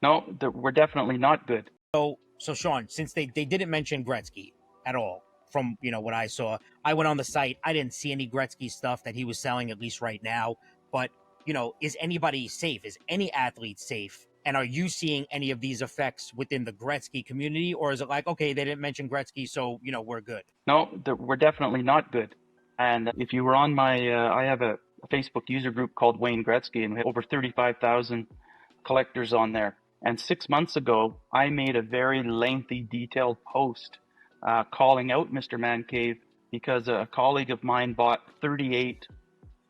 No, we're definitely not good. So Sean, since they didn't mention Gretzky at all, from what I saw, I went on the site. I didn't see any Gretzky stuff that he was selling, at least right now. But is anybody safe? Is any athlete safe? And are you seeing any of these effects within the Gretzky community, or is it like, okay, they didn't mention Gretzky, so we're good? No, we're definitely not good. And if you were on I have a Facebook user group called Wayne Gretzky, and we have over 35,000 collectors on there. And 6 months ago, I made a very lengthy, detailed post calling out Mr. Man Cave because a colleague of mine bought 38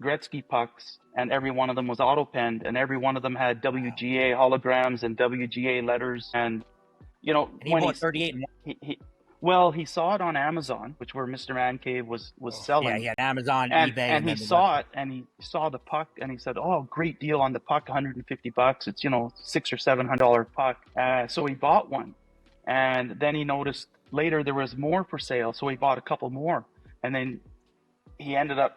Gretzky pucks, and every one of them was auto penned, and every one of them had Wow. WGA holograms and WGA letters. And And he when bought 38. he well, he saw it on Amazon, which where Mr. Man Cave was Oh, yeah, selling, he had Amazon, and eBay, and and he then the saw website. it, and he saw the puck, and he said, "Oh, great deal on the puck, $150. It's $600 or $700 puck." So he bought one, and then he noticed later there was more for sale, so he bought a couple more, and then he ended up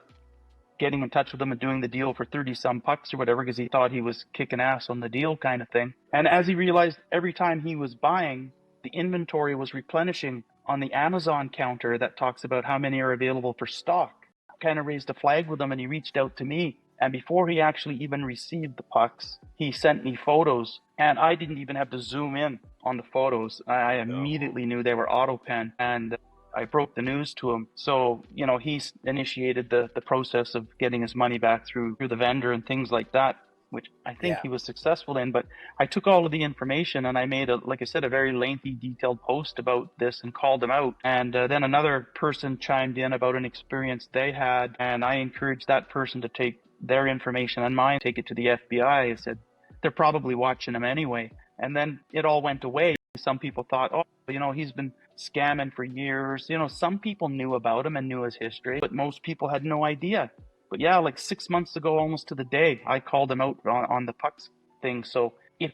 getting in touch with them and doing the deal for 30 some pucks or whatever because he thought he was kicking ass on the deal kind of thing. And as he realized every time he was buying, the inventory was replenishing on the Amazon counter that talks about how many are available for stock. Kind of raised a flag with him and he reached out to me. And before he actually even received the pucks, he sent me photos. And I didn't even have to zoom in on the photos. I immediately knew they were auto pen. And I broke the news to him. So, he's initiated the process of getting his money back through the vendor and things like that, which I think Yeah. he was successful in. But I took all of the information and I made like I said, a very lengthy, detailed post about this and called him out. And then another person chimed in about an experience they had, and I encouraged that person to take their information and mine, take it to the FBI. I said, they're probably watching him anyway. And then it all went away. Some people thought, oh, he's been scamming for years. Some people knew about him and knew his history, but most people had no idea. But yeah, like 6 months ago, almost to the day, I called him out on the pucks thing. So Yeah.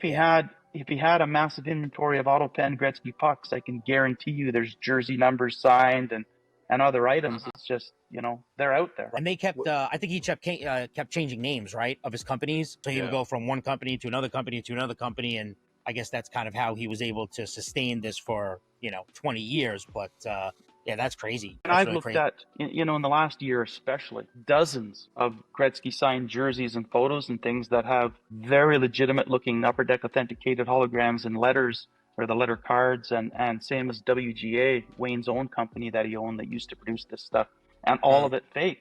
if he had a massive inventory of auto pen Gretzky pucks, I can guarantee you there's jersey numbers signed and other items. It's just they're out there. And they kept, I think he kept changing names, right, of his companies. So he would Yeah. go from one company to another company to another company, and I guess that's kind of how he was able to sustain this for 20 years. But yeah, that's crazy. And That's I've really looked crazy. at, in the last year especially, dozens of Gretzky signed jerseys and photos and things that have very legitimate looking upper deck authenticated holograms and letters or the letter cards, and same as WGA, Wayne's own company that he owned that used to produce this stuff, and all Mm. of it fake.